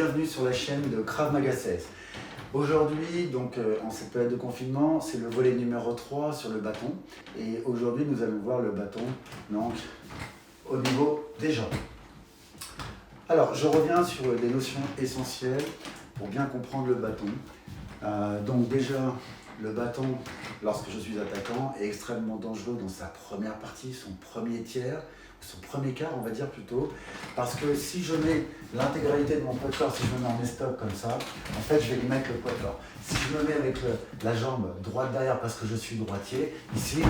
bienvenue sur la chaîne de Krav Maga 16. Aujourd'hui, donc en cette période de confinement, c'est le volet numéro 3 sur le bâton. Et aujourd'hui, nous allons voir le bâton donc, au niveau des jambes. Alors, je reviens sur des notions essentielles pour bien comprendre le bâton. Donc déjà, le bâton, lorsque je suis attaquant, est extrêmement dangereux dans sa première partie, son premier tiers, son premier quart, on va dire plutôt, parce que si je mets l'intégralité de mon poids de corps, si je me mets en estoc comme ça, en fait, je vais lui mettre le poids de corps. Si je me mets avec la jambe droite derrière parce que je suis droitier, ici,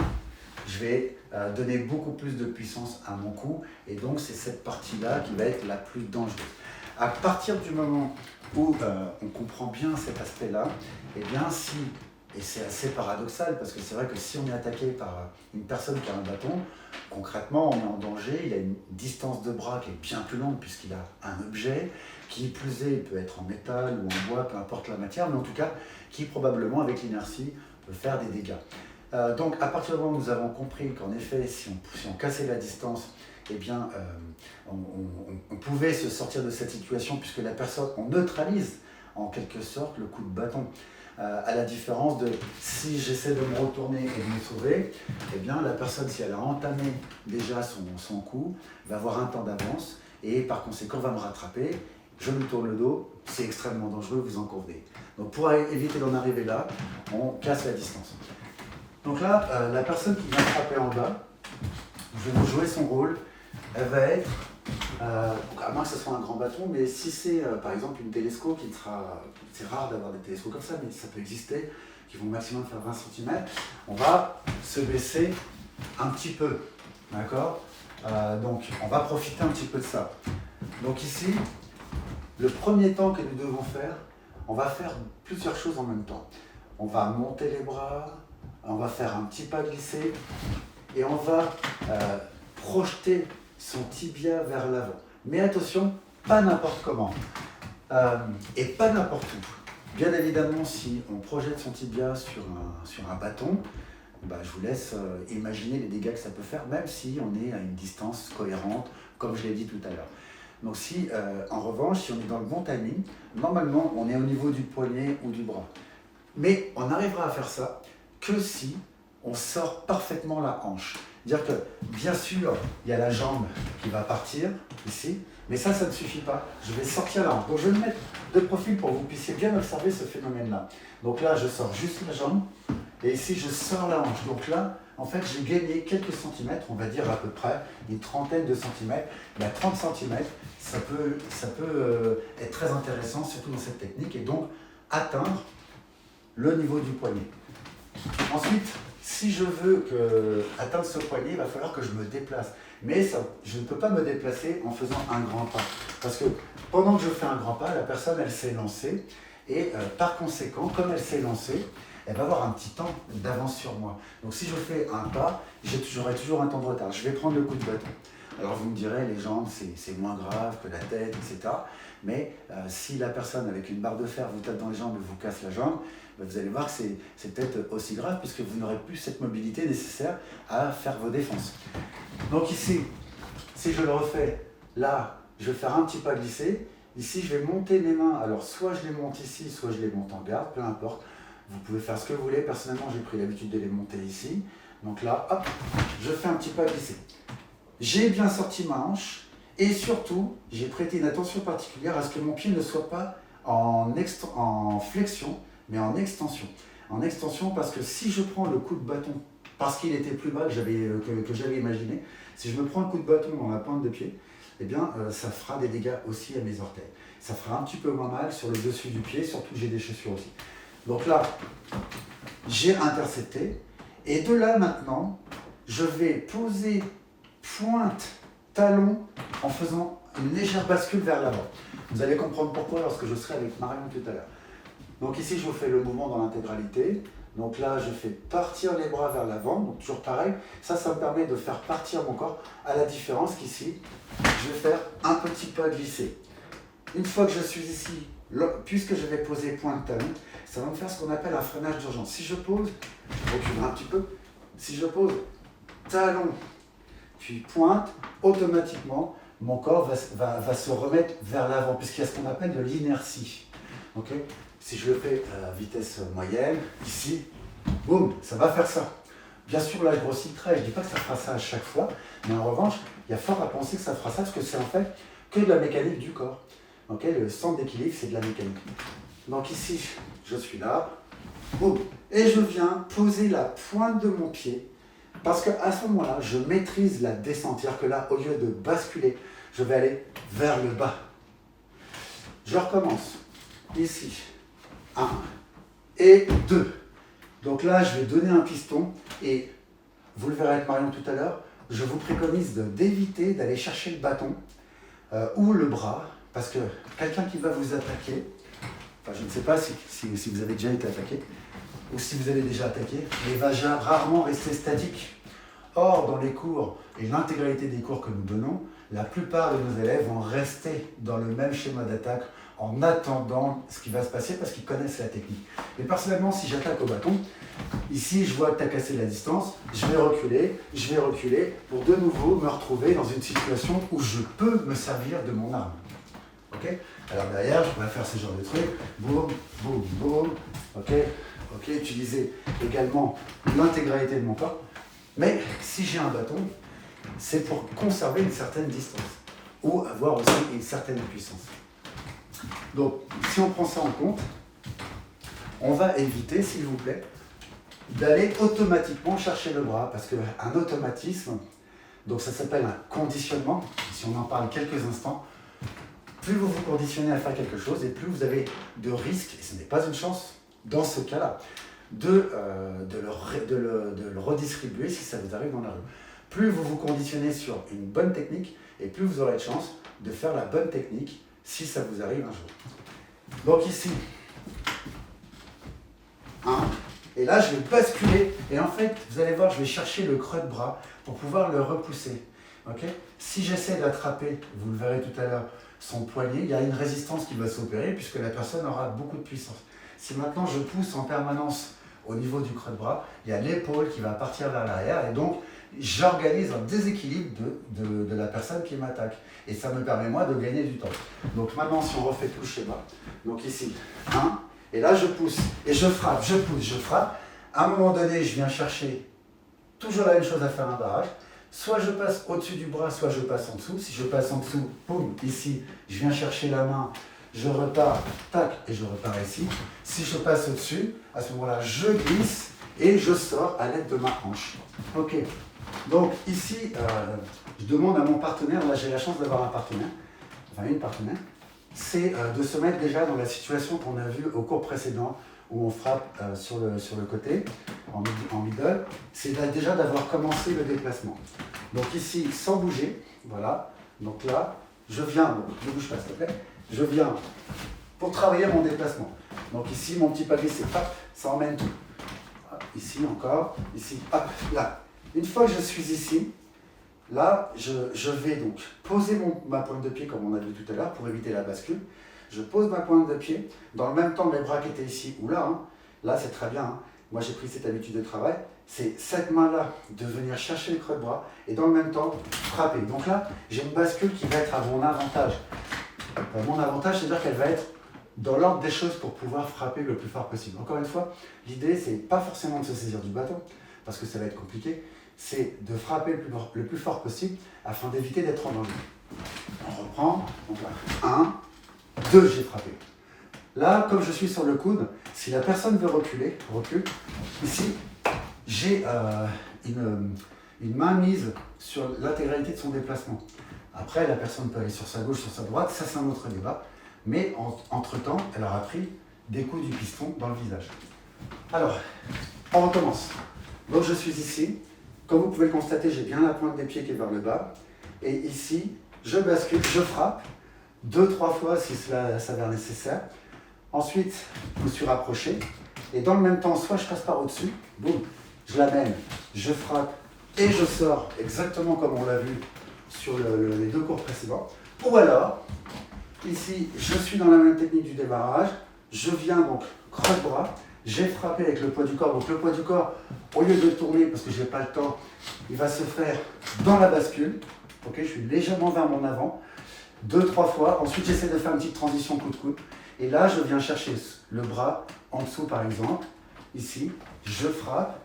je vais donner beaucoup plus de puissance à mon cou, et donc c'est cette partie-là qui va être la plus dangereuse. À partir du moment où on comprend bien cet aspect-là, eh bien si, et c'est assez paradoxal parce que c'est vrai que si on est attaqué par une personne qui a un bâton, concrètement on est en danger, il a une distance de bras qui est bien plus longue puisqu'il a un objet, qui plus est peut être en métal ou en bois, peu importe la matière, mais en tout cas qui probablement avec l'inertie peut faire des dégâts. Donc à partir du moment où nous avons compris qu'en effet si on cassait la distance, eh bien, on pouvait se sortir de cette situation puisque la personne, on neutralise en quelque sorte le coup de bâton. À la différence de si j'essaie de me retourner et de me sauver, eh bien la personne, si elle a entamé déjà son coup, va avoir un temps d'avance et par conséquent va me rattraper. Je me tourne le dos, c'est extrêmement dangereux, vous en convenez. Donc pour éviter d'en arriver là, on casse la distance. Donc là, la personne qui vient frapper en bas, je vais jouer son rôle. Elle va être, à moins que ce soit un grand bâton, mais si c'est par exemple une télescope, c'est rare d'avoir des télescopes comme ça, mais ça peut exister, qui vont au maximum faire 20 cm, on va se baisser un petit peu, d'accord? Donc on va profiter un petit peu de ça. Donc ici, le premier temps que nous devons faire, on va faire plusieurs choses en même temps. On va monter les bras, on va faire un petit pas glissé, et on va projeter son tibia vers l'avant. Mais attention, pas n'importe comment et pas n'importe où. Bien évidemment, si on projette son tibia sur un bâton, bah, je vous laisse imaginer les dégâts que ça peut faire, même si on est à une distance cohérente, comme je l'ai dit tout à l'heure. Donc si, en revanche, si on est dans le bon timing, normalement, on est au niveau du poignet ou du bras. Mais on arrivera à faire ça que si on sort parfaitement la hanche. Dire que, bien sûr, il y a la jambe qui va partir, ici, mais ça ne suffit pas. Je vais sortir la hanche. Donc je vais me mettre de profil pour que vous puissiez bien observer ce phénomène-là. Donc là, je sors juste la jambe, et ici, je sors la hanche. Donc là, en fait, j'ai gagné quelques centimètres, on va dire à peu près une trentaine de centimètres. Mais à 30 centimètres, ça peut être très intéressant, surtout dans cette technique, et donc atteindre le niveau du poignet. Ensuite, si je veux atteindre ce poignet, il va falloir que je me déplace. Mais ça, je ne peux pas me déplacer en faisant un grand pas. Parce que pendant que je fais un grand pas, la personne, elle s'est lancée. Et par conséquent, comme elle s'est lancée, elle va avoir un petit temps d'avance sur moi. Donc si je fais un pas, j'aurai toujours un temps de retard. Je vais prendre le coup de bâton. Alors vous me direz, les jambes, c'est moins grave que la tête, etc. Mais si la personne avec une barre de fer vous tape dans les jambes et vous casse la jambe, vous allez voir que c'est peut-être aussi grave puisque vous n'aurez plus cette mobilité nécessaire à faire vos défenses. Donc ici, si je le refais, là, je vais faire un petit pas glissé. Ici, je vais monter mes mains. Alors soit je les monte ici, soit je les monte en garde, peu importe. Vous pouvez faire ce que vous voulez. Personnellement, j'ai pris l'habitude de les monter ici. Donc là, hop, je fais un petit pas glissé. J'ai bien sorti ma hanche et surtout, j'ai prêté une attention particulière à ce que mon pied ne soit pas en flexion, mais en extension. En extension parce que si je prends le coup de bâton, parce qu'il était plus bas que j'avais imaginé, si je me prends le coup de bâton dans la pointe de pied, eh bien, ça fera des dégâts aussi à mes orteils. Ça fera un petit peu moins mal sur le dessus du pied, surtout que j'ai des chaussures aussi. Donc là, j'ai intercepté. Et de là maintenant, je vais poser pointe, talon, en faisant une légère bascule vers l'avant. Vous allez comprendre pourquoi lorsque je serai avec Marion tout à l'heure. Donc ici, je vous fais le mouvement dans l'intégralité. Donc là, je fais partir les bras vers l'avant, donc toujours pareil. Ça me permet de faire partir mon corps, à la différence qu'ici, je vais faire un petit pas glissé. Une fois que je suis ici, puisque je vais poser pointe talon, ça va me faire ce qu'on appelle un freinage d'urgence. Si je pose, je recule un petit peu. Si je pose talon, puis pointe, automatiquement, mon corps va se remettre vers l'avant, puisqu'il y a ce qu'on appelle de l'inertie. Okay, si je le fais à vitesse moyenne, ici, boum, ça va faire ça. Bien sûr, là, je grossis le trait. Je ne dis pas que ça fera ça à chaque fois, mais en revanche, il y a fort à penser que ça fera ça, parce que c'est en fait que de la mécanique du corps. Okay, le centre d'équilibre, c'est de la mécanique. Donc ici, je suis là, boum, et je viens poser la pointe de mon pied, parce qu'à ce moment-là, je maîtrise la descente. C'est-à-dire que là, au lieu de basculer, je vais aller vers le bas. Je recommence. Ici, 1 et 2. Donc là, je vais donner un piston et vous le verrez avec Marion tout à l'heure, je vous préconise d'éviter d'aller chercher le bâton ou le bras, parce que quelqu'un qui va vous attaquer, enfin je ne sais pas si vous avez déjà été attaqué ou si vous avez déjà attaqué, mais il va rarement rester statique. Or, dans les cours et l'intégralité des cours que nous donnons, la plupart de nos élèves vont rester dans le même schéma d'attaque en attendant ce qui va se passer parce qu'ils connaissent la technique. Mais personnellement, si j'attaque au bâton, ici je vois que tu as cassé la distance, je vais reculer pour de nouveau me retrouver dans une situation où je peux me servir de mon arme. Okay, alors derrière, je pourrais faire ce genre de truc, boum, boum, boum, ok, utiliser également l'intégralité de mon corps. Mais si j'ai un bâton, c'est pour conserver une certaine distance ou avoir aussi une certaine puissance. Donc, si on prend ça en compte, on va éviter, s'il vous plaît, d'aller automatiquement chercher le bras, parce qu'un automatisme, donc ça s'appelle un conditionnement, si on en parle quelques instants, plus vous vous conditionnez à faire quelque chose et plus vous avez de risques, et ce n'est pas une chance dans ce cas-là, de le redistribuer si ça vous arrive dans la rue. Plus vous vous conditionnez sur une bonne technique et plus vous aurez de chance de faire la bonne technique si ça vous arrive un jour. Donc ici, 1, et là je vais basculer et en fait vous allez voir je vais chercher le creux de bras pour pouvoir le repousser. Okay, si j'essaie d'attraper, vous le verrez tout à l'heure, son poignet, il y a une résistance qui va s'opérer puisque la personne aura beaucoup de puissance. Si maintenant je pousse en permanence au niveau du creux de bras, il y a l'épaule qui va partir vers l'arrière et donc j'organise un déséquilibre de la personne qui m'attaque. Et ça me permet moi de gagner du temps. Donc maintenant si on refait tout le schéma, donc ici 1, et là je pousse et je frappe, je pousse, je frappe. À un moment donné je viens chercher toujours la même chose à faire un barrage. Soit je passe au-dessus du bras, soit je passe en dessous. Si je passe en dessous, boum, ici, je viens chercher la main, je repars, tac, et je repars ici. Si je passe au-dessus, à ce moment-là, je glisse et je sors à l'aide de ma hanche. Ok. Donc ici, je demande à mon partenaire, là j'ai la chance d'avoir un partenaire, enfin une partenaire, c'est de se mettre déjà dans la situation qu'on a vue au cours précédent, où on frappe sur le côté, en middle, c'est déjà d'avoir commencé le déplacement. Donc ici, sans bouger, voilà, donc là, je viens, bon, ne bouge pas s'il te plaît, je viens pour travailler mon déplacement. Donc ici, mon petit pavé, c'est hop, ça emmène tout. Hop, ici encore, ici, hop, là. Une fois que je suis ici, là, je vais donc poser ma pointe de pied comme on a vu tout à l'heure pour éviter la bascule. Je pose ma pointe de pied, dans le même temps que les bras qui étaient ici ou là, là c'est très bien, moi j'ai pris cette habitude de travail, c'est cette main-là de venir chercher le creux de bras et dans le même temps frapper. Donc là, j'ai une bascule qui va être à mon avantage. Mon avantage, c'est-à-dire qu'elle va être dans l'ordre des choses pour pouvoir frapper le plus fort possible. Encore une fois, l'idée, c'est pas forcément de se saisir du bâton, parce que ça va être compliqué, c'est de frapper le plus fort possible afin d'éviter d'être en danger. On reprend, donc là, 1, 2, j'ai frappé. Là, comme je suis sur le coude, si la personne veut reculer, recule. Ici, j'ai une main mise sur l'intégralité de son déplacement. Après, la personne peut aller sur sa gauche, sur sa droite, ça c'est un autre débat. Mais entre-temps, elle aura pris des coups du piston dans le visage. Alors, on recommence. Donc je suis ici. Comme vous pouvez le constater, j'ai bien la pointe des pieds qui est vers le bas. Et ici, je bascule, je frappe. 2-3 fois si cela s'avère nécessaire. Ensuite, je me suis rapproché. Et dans le même temps, soit je passe par au-dessus, boum, je l'amène, je frappe et je sors exactement comme on l'a vu sur les 2 cours précédents. Ou alors, ici, je suis dans la même technique du démarrage. Je viens donc creux de bras. J'ai frappé avec le poids du corps. Donc le poids du corps, au lieu de tourner, parce que je n'ai pas le temps, il va se faire dans la bascule. Ok, je suis légèrement vers mon avant, 2-3 fois. Ensuite, j'essaie de faire une petite transition coude-coude. Et là, je viens chercher le bras en dessous, par exemple. Ici, je frappe.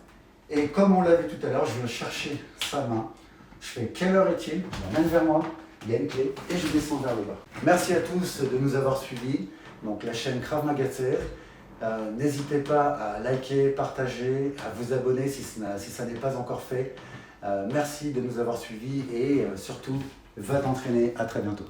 Et comme on l'a vu tout à l'heure, je viens chercher sa main. Je fais quelle heure est-il? Il m'amène vers moi. Il y a une clé et je descends vers le bas. Merci à tous de nous avoir suivis. Donc la chaîne Krav Maga TR. N'hésitez pas à liker, partager, à vous abonner si ça n'est pas encore fait. Merci de nous avoir suivis et surtout, va t'entraîner. À très bientôt.